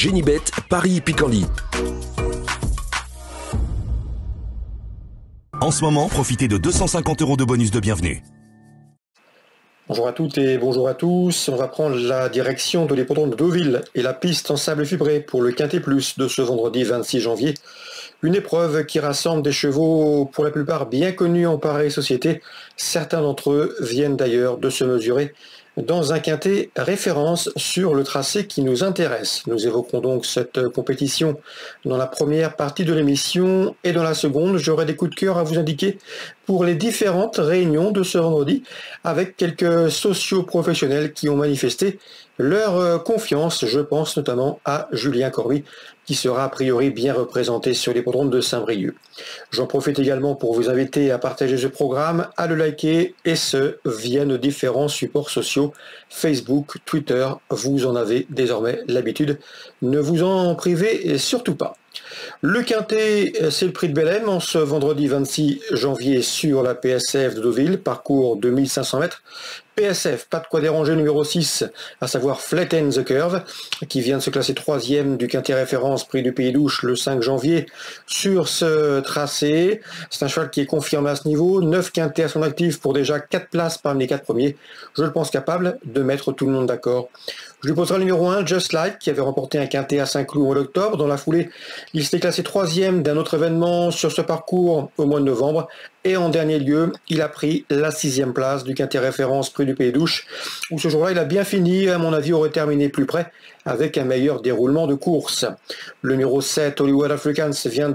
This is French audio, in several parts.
Génibet, Paris-Picanly. En ce moment, profitez de 250 € de bonus de bienvenue. Bonjour à toutes et bonjour à tous. On va prendre la direction de l'hippodrome de Deauville et la piste en sable fibré pour le Quintet Plus de ce vendredi 26 janvier. Une épreuve qui rassemble des chevaux pour la plupart bien connus en pareille société. Certains d'entre eux viennent d'ailleurs de se mesurer dans un quintet référence sur le tracé qui nous intéresse. Nous évoquerons donc cette compétition dans la première partie de l'émission et dans la seconde, j'aurai des coups de cœur à vous indiquer pour les différentes réunions de ce vendredi avec quelques socio-professionnels qui ont manifesté leur confiance. Je pense notamment à Julien Corby qui sera a priori bien représenté sur l'hippodrome de Saint-Brieuc. J'en profite également pour vous inviter à partager ce programme, à le liker et ce via nos différents supports sociaux, Facebook, Twitter, vous en avez désormais l'habitude. Ne vous en privez surtout pas. Le Quintet, c'est le prix de Belém en ce vendredi 26 janvier sur la PSF de Deauville, parcours de 1500 mètres. PSF, pas de quoi déranger, numéro 6, à savoir Flatten the Curve, qui vient de se classer 3e du Quintet référence prix du Pays d'Ouche le 5 janvier sur ce tracé. C'est un cheval qui est confirmé à ce niveau, 9 quintets à son actif pour déjà 4 places parmi les 4 premiers. Je le pense capable de mettre tout le monde d'accord. Je lui poserai le numéro 1, Just Like, qui avait remporté un quintet à Saint-Cloud au mois d'octobre. Dans la foulée, il s'était classé 3e d'un autre événement sur ce parcours au mois de novembre. Et en dernier lieu, il a pris la 6e place du quintet référence prix du Pays d'Ouche, où ce jour-là, il a bien fini, à mon avis, aurait terminé plus près, avec un meilleur déroulement de course. Le numéro 7, Hollywood Africans, vient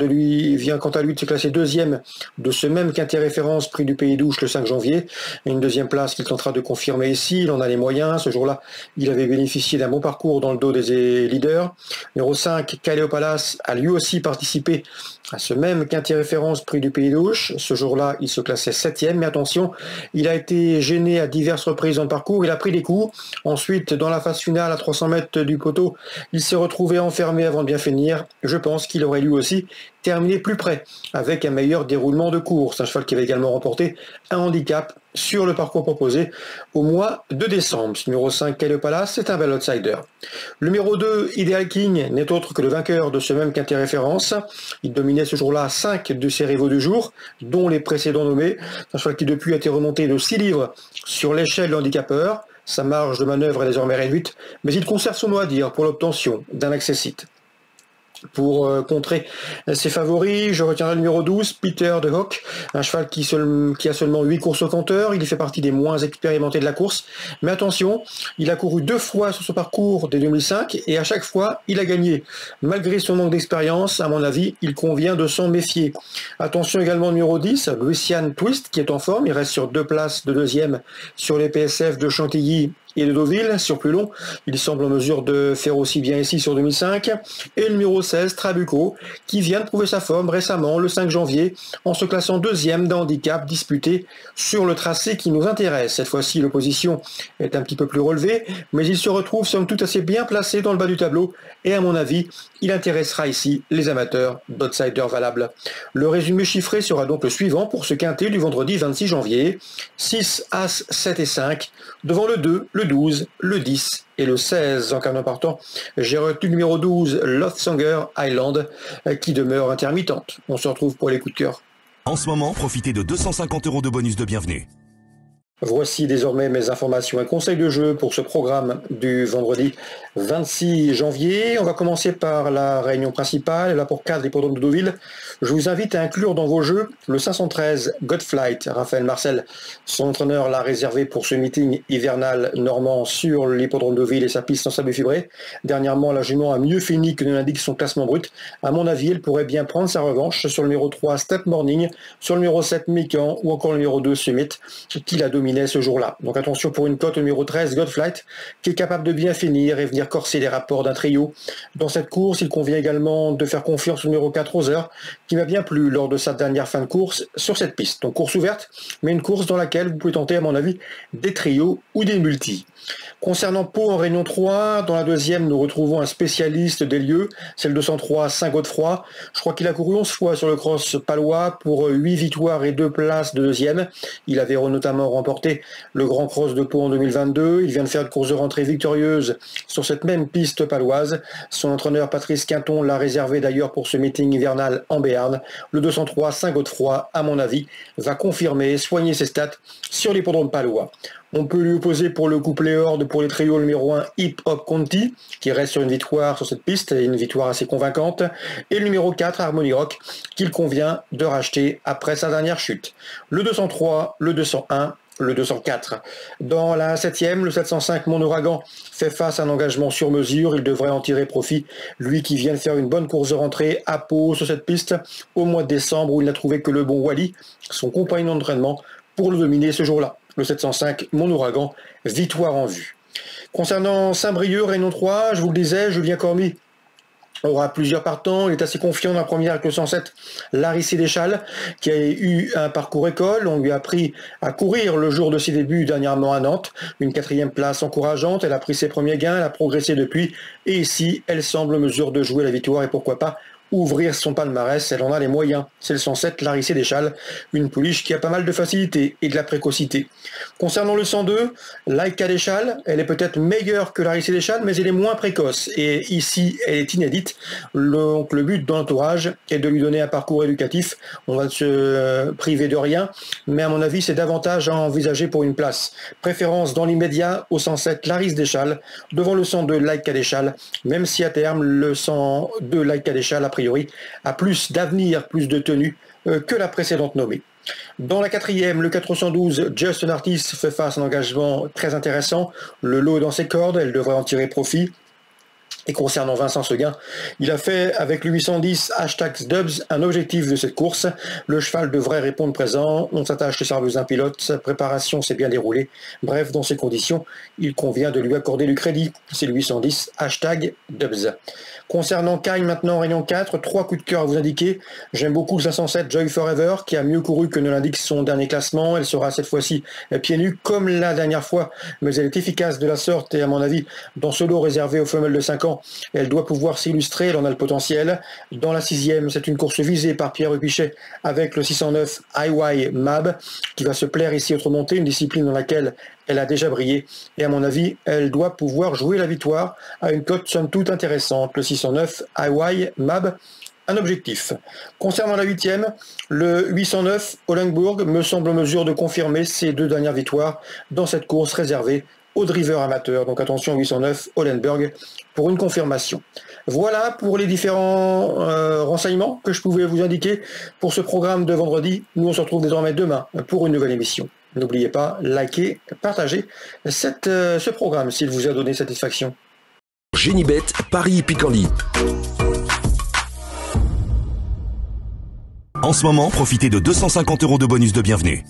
quant à lui de se classer 2e de ce même quintet référence prix du Pays d'Ouche le 5 janvier. Une 2e place qu'il tentera de confirmer ici, il en a les moyens. Ce jour-là, il avait bénéficié d'un bon parcours dans le dos des leaders. Numéro 5, Caleo Palace, a lui aussi participé à ce même quintet référence prix du Pays d'Ouche. Ce jour-là, il se classait 7e, mais attention, il a été gêné à diverses reprises dans le parcours, il a pris des coups. Ensuite, dans la phase finale, à 300 mètres du poteau, il s'est retrouvé enfermé avant de bien finir. Je pense qu'il aurait lui aussi terminé plus près, avec un meilleur déroulement de course. Un cheval qui avait également remporté un handicap sur le parcours proposé au mois de décembre. Ce numéro 5, Caleo Palace, c'est un bel outsider. Le numéro 2, Ideal King, n'est autre que le vainqueur de ce même quintet référence. Il dominait ce jour-là 5 de ses rivaux du jour, dont les précédents nommés. Un cheval qui depuis a été remonté de 6 livres sur l'échelle de handicapeur. Sa marge de manœuvre est désormais réduite, mais il conserve son mot à dire pour l'obtention d'un accessite. Pour contrer ses favoris, je retiendrai le numéro 12, Peter de Hock, un cheval qui a seulement 8 courses au compteur. Il fait partie des moins expérimentés de la course. Mais attention, il a couru 2 fois sur ce parcours dès 2005 et à chaque fois, il a gagné. Malgré son manque d'expérience, à mon avis, il convient de s'en méfier. Attention également au numéro 10, Lucian Twist, qui est en forme. Il reste sur 2 places de 2e sur les PSF de Chantilly et de Deauville, sur plus long. Il semble en mesure de faire aussi bien ici sur 2005. Et le numéro 16, Trabuco, qui vient de prouver sa forme récemment, le 5 janvier, en se classant 2e d'un handicap disputé sur le tracé qui nous intéresse. Cette fois-ci, l'opposition est un petit peu plus relevée, mais il se retrouve somme toute assez bien placé dans le bas du tableau, et à mon avis, il intéressera ici les amateurs d'outsiders valables. Le résumé chiffré sera donc le suivant pour ce quintet du vendredi 26 janvier. 6, As, 7 et 5, devant le 2, le 12, le 10 et le 16. En carnet partant, j'ai retenu le numéro 12, Lovesanger Island, qui demeure intermittente. On se retrouve pour les coups de cœur. En ce moment, profitez de 250 € de bonus de bienvenue. Voici désormais mes informations et conseils de jeu pour ce programme du vendredi 26 janvier. On va commencer par la réunion principale, là pour 4 l'hippodrome de Deauville. Je vous invite à inclure dans vos jeux le 513 Godflight. Raphaël Marcel, son entraîneur, l'a réservé pour ce meeting hivernal normand sur l'hippodrome de Deauville et sa piste en sable fibré. Dernièrement, la jument a mieux fini que ne l'indique son classement brut. À mon avis, elle pourrait bien prendre sa revanche sur le numéro 3 Step Morning, sur le numéro 7 Mikan ou encore le numéro 2 Summit, qui l'a dominé ce jour-là. Donc attention pour une cote au numéro 13, Godflight, qui est capable de bien finir et venir corser les rapports d'un trio. Dans cette course, il convient également de faire confiance au numéro 4, Roser, qui m'a bien plu lors de sa dernière fin de course sur cette piste. Donc course ouverte, mais une course dans laquelle vous pouvez tenter, à mon avis, des trios ou des multis. Concernant Pau en Réunion 3, dans la deuxième, nous retrouvons un spécialiste des lieux, c'est le 203 Saint-Godefroy. Je crois qu'il a couru 11 fois sur le cross palois pour 8 victoires et 2 places de deuxième. Il avait notamment remporté remporté le Grand Cross de Pau en 2022. Il vient de faire une course de rentrée victorieuse sur cette même piste paloise. Son entraîneur Patrice Quinton l'a réservé d'ailleurs pour ce meeting hivernal en Béarn. Le 203 Saint-Godefroy, à mon avis, va confirmer, soigner ses stats sur l'hippodrome palois. On peut lui opposer pour le couplet Horde pour les trios numéro 1 Hip Hop Conti, qui reste sur une victoire sur cette piste, et une victoire assez convaincante, et le numéro 4 Harmony Rock, qu'il convient de racheter après sa dernière chute. Le 203, le 201, le 204. Dans la 7e, le 705 Mon Ouragan fait face à un engagement sur mesure. Il devrait en tirer profit. Lui qui vient de faire une bonne course de rentrée à Pau sur cette piste au mois de décembre où il n'a trouvé que le bon Wally, son compagnon d'entraînement, pour le dominer ce jour-là. Le 705 Mon Ouragan, victoire en vue. Concernant Saint-Brieuc, Réunion 3, je vous le disais, Julien Cormy aura plusieurs partants. Il est assez confiant dans la première avec le 107 Larry Sénéchal, qui a eu un parcours école. On lui a appris à courir le jour de ses débuts dernièrement à Nantes. Une 4e place encourageante. Elle a pris ses premiers gains, elle a progressé depuis. Et ici, elle semble en mesure de jouer la victoire et pourquoi pas ouvrir son palmarès, elle en a les moyens. C'est le 107 Larry Sénéchal, une pouliche qui a pas mal de facilité et de la précocité. Concernant le 102, Laika Deschal, elle est peut-être meilleure que Larry Sénéchal, mais elle est moins précoce. Et ici, elle est inédite. Donc le but de l'entourage est de lui donner un parcours éducatif. On va se priver de rien, mais à mon avis, c'est davantage à envisager pour une place. Préférence dans l'immédiat au 107 Larry Deschal, devant le 102 Laika Deschal, même si à terme, le 102 Laika Deschal, a priori, a plus d'avenir, plus de tenue que la précédente nommée. Dans la 4e, le 412, Justin Artis fait face à un engagement très intéressant. Le lot est dans ses cordes, elle devrait en tirer profit. Et concernant Vincent Seguin, il a fait avec le 810 #Dubs un objectif de cette course. Le cheval devrait répondre présent. On s'attache les Sarvezin pilote. Sa préparation s'est bien déroulée. Bref, dans ces conditions, il convient de lui accorder du crédit. C'est le 810 #Dubs. Concernant Cagne maintenant, Réunion 4, 3 coups de cœur à vous indiquer. J'aime beaucoup le 507 Joy Forever qui a mieux couru que ne l'indique son dernier classement. Elle sera cette fois-ci pieds nus comme la dernière fois, mais elle est efficace de la sorte et à mon avis, dans ce lot réservé aux femelles de 5 ans, elle doit pouvoir s'illustrer, elle en a le potentiel. Dans la 6e, c'est une course visée par Pierre Rupichet avec le 609 IY Mab qui va se plaire ici au Tremonté, une discipline dans laquelle elle a déjà brillé et à mon avis, elle doit pouvoir jouer la victoire à une cote somme toute intéressante. Le 609 IY Mab, un objectif. Concernant la 8e, le 809 Olenburg me semble en mesure de confirmer ses 2 dernières victoires dans cette course réservée aux drivers amateurs. Donc attention 809 Olenburg pour une confirmation. Voilà pour les différents renseignements que je pouvais vous indiquer pour ce programme de vendredi. Nous on se retrouve désormais demain pour une nouvelle émission. N'oubliez pas, likez, partagez ce programme s'il vous a donné satisfaction. Génibet, Paris Picardie. En ce moment, profitez de 250 € de bonus de bienvenue.